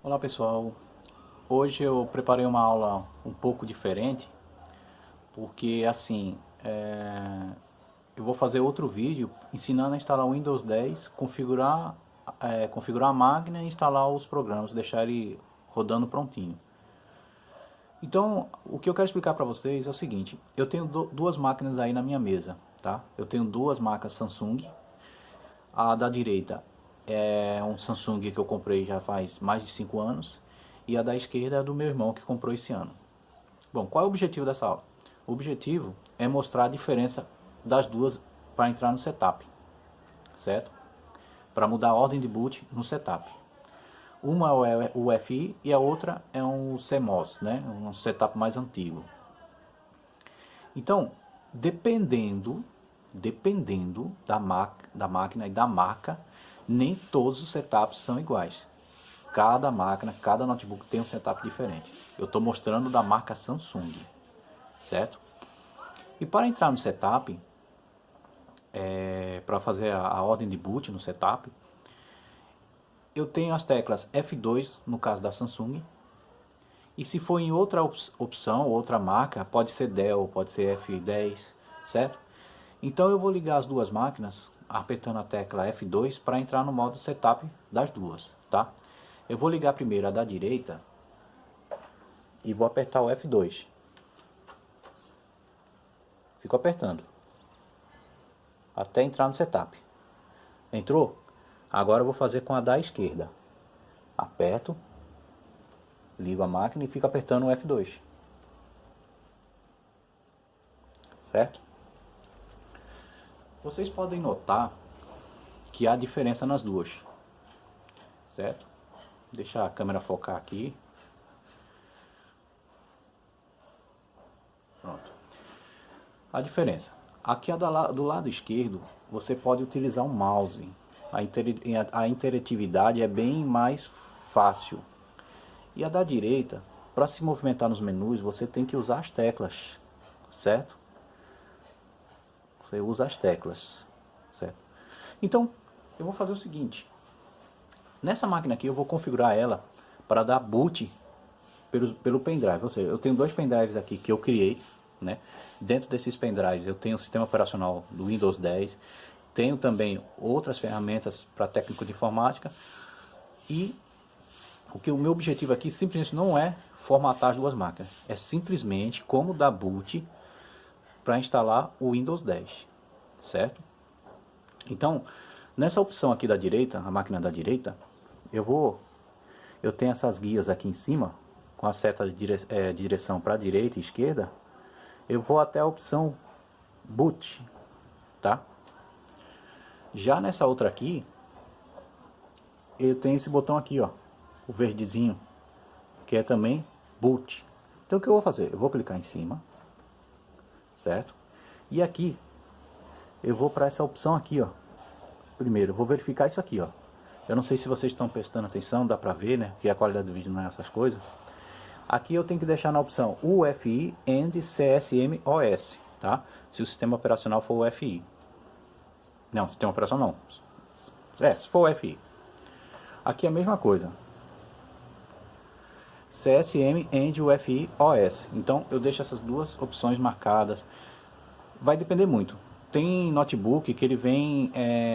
Olá pessoal, hoje eu preparei uma aula um pouco diferente, porque assim, eu vou fazer outro vídeo ensinando a instalar o Windows 10, configurar a máquina e instalar os programas, deixar ele rodando prontinho. Então, o que eu quero explicar para vocês é o seguinte, eu tenho duas máquinas aí na minha mesa, tá? Eu tenho duas marcas Samsung, a da direita é um Samsung que eu comprei já faz mais de 5 anos. E a da esquerda é do meu irmão que comprou esse ano. Bom, qual é o objetivo dessa aula? O objetivo é mostrar a diferença das duas para entrar no setup, certo? Para mudar a ordem de boot no setup. Uma é o UEFI e a outra é um CMOS, né? Um setup mais antigo. Então, dependendo da máquina e da marca, nem todos os setups são iguais. Cada máquina, cada notebook tem um setup diferente. Eu estou mostrando da marca Samsung, certo? E para entrar no setup, para fazer a ordem de boot no setup, eu tenho as teclas F2 no caso da Samsung. E se for em outra opção, outra marca, pode ser Dell, pode ser F10, certo? Então eu vou ligar as duas máquinas apertando a tecla F2 para entrar no modo setup das duas, tá? Eu vou ligar primeiro a da direita e vou apertar o F2. Fico apertando até entrar no setup. Entrou? Agora eu vou fazer com a da esquerda. Aperto, ligo a máquina e fico apertando o F2. Certo? Vocês podem notar que há diferença nas duas. Certo? Deixa a câmera focar aqui. Pronto. A diferença. Aqui do lado esquerdo, você pode utilizar um mouse. A interatividade é bem mais fácil. E a da direita, para se movimentar nos menus, você tem que usar as teclas. Certo? Você usa as teclas. Certo? Então, eu vou fazer o seguinte. Nessa máquina aqui eu vou configurar ela para dar boot pelo pendrive. Ou seja, eu tenho dois pendrives aqui que eu criei, né? Dentro desses pendrives eu tenho o sistema operacional do Windows 10. Tenho também outras ferramentas para técnico de informática. E o meu objetivo aqui simplesmente não é formatar as duas máquinas. É simplesmente como dar boot para instalar o Windows 10. Certo? Então, nessa opção aqui da direita, a máquina da direita, eu tenho essas guias aqui em cima, com a seta de direção para direita e esquerda. Eu vou até a opção boot, tá? Já nessa outra aqui, eu tenho esse botão aqui, ó, o verdezinho, que é também boot. Então o que eu vou fazer? Eu vou clicar em cima, certo? E aqui, eu vou para essa opção aqui, ó. Primeiro, eu vou verificar isso aqui, ó. Eu não sei se vocês estão prestando atenção, dá pra ver, né? Que a qualidade do vídeo não é essas coisas. Aqui eu tenho que deixar na opção UEFI and CSMOS, tá? Se o sistema operacional for UEFI. Não, sistema operacional não. Se for UEFI. Aqui é a mesma coisa. CSM and UEFI OS. Então eu deixo essas duas opções marcadas. Vai depender muito. Tem notebook que ele vem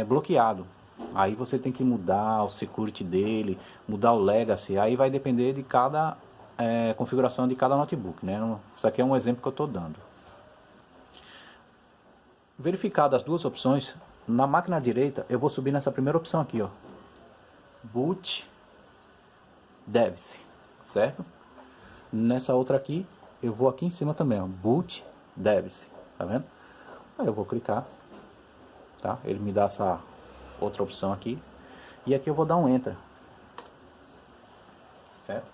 bloqueado. Aí você tem que mudar o security dele, mudar o legacy. Aí vai depender de cada configuração de cada notebook, né? Isso aqui é um exemplo que eu estou dando. Verificadas as duas opções, na máquina direita eu vou subir nessa primeira opção aqui, ó. Boot Devs, certo? Nessa outra aqui, eu vou aqui em cima também, ó. Boot Devs, tá vendo? Aí eu vou clicar, tá? Ele me dá essa outra opção aqui. E aqui eu vou dar um Enter. Certo?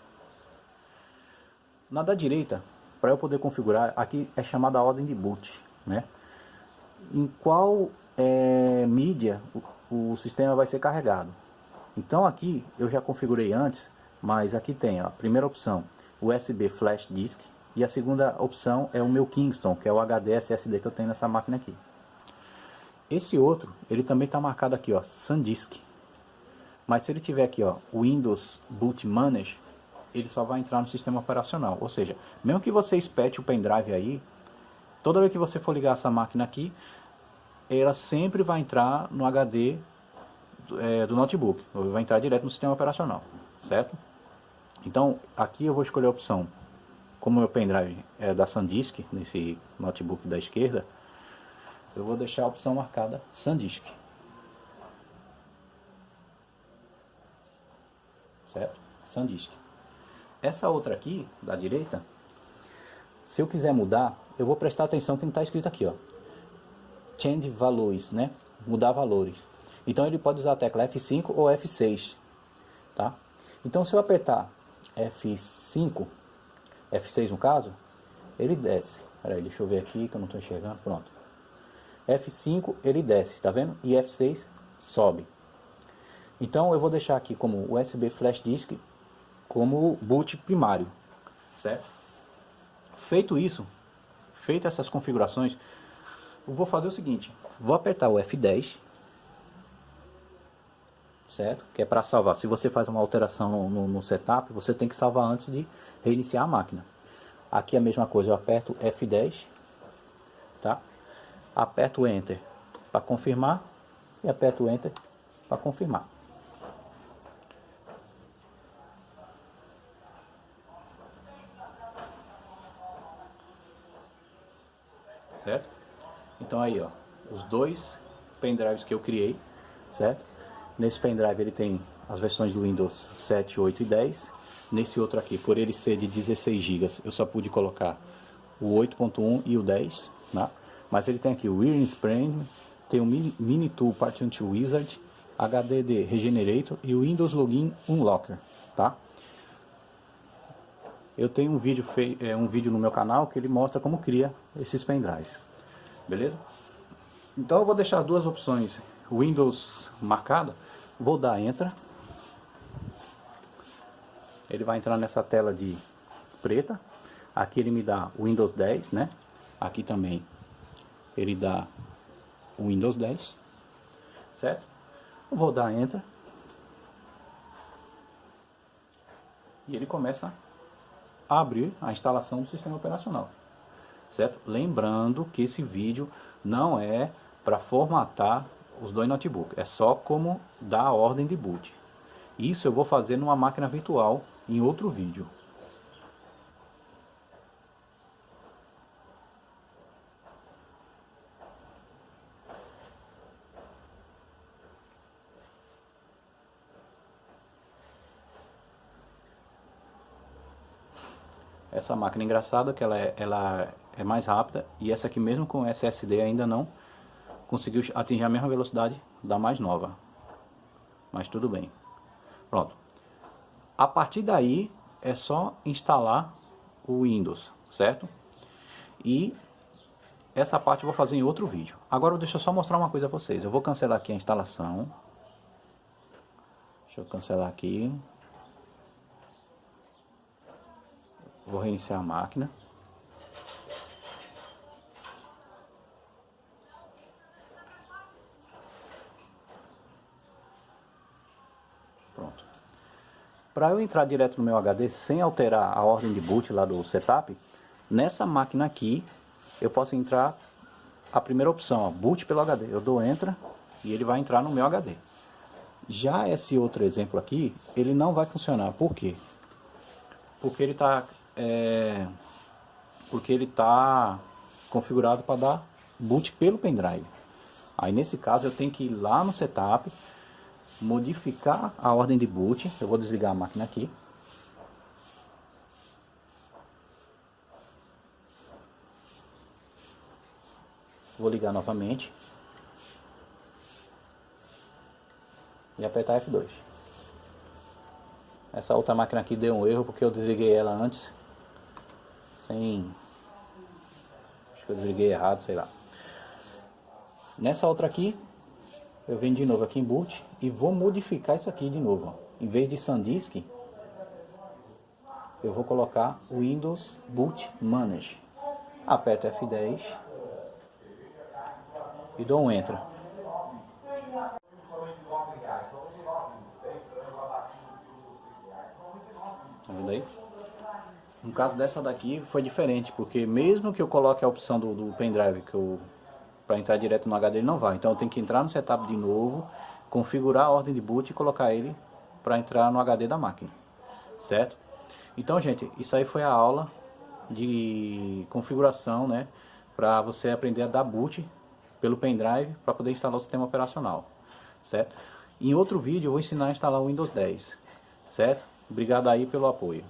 Na da direita, para eu poder configurar, aqui é chamada a ordem de boot, né? Em qual mídia o sistema vai ser carregado. Então aqui eu já configurei antes, mas aqui tem ó, a primeira opção, USB Flash Disk. E a segunda opção é o meu Kingston, que é o HD SSD que eu tenho nessa máquina aqui. Esse outro, ele também está marcado aqui, ó, SanDisk. Mas se ele tiver aqui, ó, Windows Boot Manager, ele só vai entrar no sistema operacional. Ou seja, mesmo que você espete o pendrive aí, toda vez que você for ligar essa máquina aqui, ela sempre vai entrar no HD do notebook, vai entrar direto no sistema operacional, certo? Então aqui eu vou escolher a opção, como o meu pendrive é da SanDisk, nesse notebook da esquerda, eu vou deixar a opção marcada SanDisk, certo? SanDisk. Essa outra aqui, da direita, se eu quiser mudar, eu vou prestar atenção que não está escrito aqui, ó, Change Values, né? Mudar valores. Então ele pode usar a tecla F5 ou F6, tá? Então se eu apertar F5, F6 no caso, ele desce. Peraí, deixa eu ver aqui que eu não estou enxergando. Pronto. F5 ele desce, tá vendo? E F6 sobe. Então eu vou deixar aqui como USB Flash Disk como boot primário, certo? Feito isso, feito essas configurações, eu vou fazer o seguinte, vou apertar o F10, certo? Que é para salvar. Se você faz uma alteração no setup, você tem que salvar antes de reiniciar a máquina. Aqui a mesma coisa, eu aperto F10, tá? Aperto o Enter para confirmar e aperto o Enter para confirmar. Certo? Então aí, ó, os dois pendrives que eu criei, certo? Nesse pendrive ele tem as versões do Windows 7, 8 e 10. Nesse outro aqui, por ele ser de 16 GB, eu só pude colocar o 8.1 e o 10, né? Mas ele tem aqui o Wiring Spring, tem o Minitool Partition Wizard, HDD Regenerator e o Windows Login Unlocker, tá? Eu tenho um vídeo no meu canal que ele mostra como cria esses pendrives, beleza? Então eu vou deixar as duas opções Windows marcada, vou dar Enter, ele vai entrar nessa tela de preta, aqui ele me dá o Windows 10, né? Aqui também ele dá o Windows 10, certo? Eu vou dar Enter e ele começa a abrir a instalação do sistema operacional, certo? Lembrando que esse vídeo não é para formatar os dois notebooks, é só como dar a ordem de boot. Isso eu vou fazer numa máquina virtual em outro vídeo. Essa máquina engraçada que ela é mais rápida, e essa aqui mesmo com SSD ainda não conseguiu atingir a mesma velocidade da mais nova, mas tudo bem. Pronto, a partir daí é só instalar o Windows, certo? E essa parte eu vou fazer em outro vídeo. Agora deixa eu só mostrar uma coisa a vocês. Eu vou cancelar aqui a instalação, deixa eu cancelar aqui. Vou reiniciar a máquina. Pronto. Para eu entrar direto no meu HD sem alterar a ordem de boot lá do setup, nessa máquina aqui eu posso entrar a primeira opção, ó, boot pelo HD. Eu dou Enter e ele vai entrar no meu HD. Já esse outro exemplo aqui, ele não vai funcionar. Por quê? Porque ele está configurado para dar boot pelo pendrive. Aí nesse caso eu tenho que ir lá no setup, modificar a ordem de boot. Eu vou desligar a máquina aqui. Vou ligar novamente e apertar F2. Essa outra máquina aqui deu um erro porque eu desliguei ela antes acho que eu desliguei errado, sei lá. Nessa outra aqui eu venho de novo aqui em boot e vou modificar isso aqui de novo, ó. Em vez de SanDisk eu vou colocar o Windows Boot Manager. Aperto F10 e dou um Enter. aí. No caso dessa daqui foi diferente, porque mesmo que eu coloque a opção do pendrive para entrar direto no HD, ele não vai. Então eu tenho que entrar no setup de novo, configurar a ordem de boot e colocar ele para entrar no HD da máquina, certo? Então, gente, isso aí foi a aula de configuração, né, para você aprender a dar boot pelo pendrive para poder instalar o sistema operacional, certo? Em outro vídeo eu vou ensinar a instalar o Windows 10, certo? Obrigado aí pelo apoio.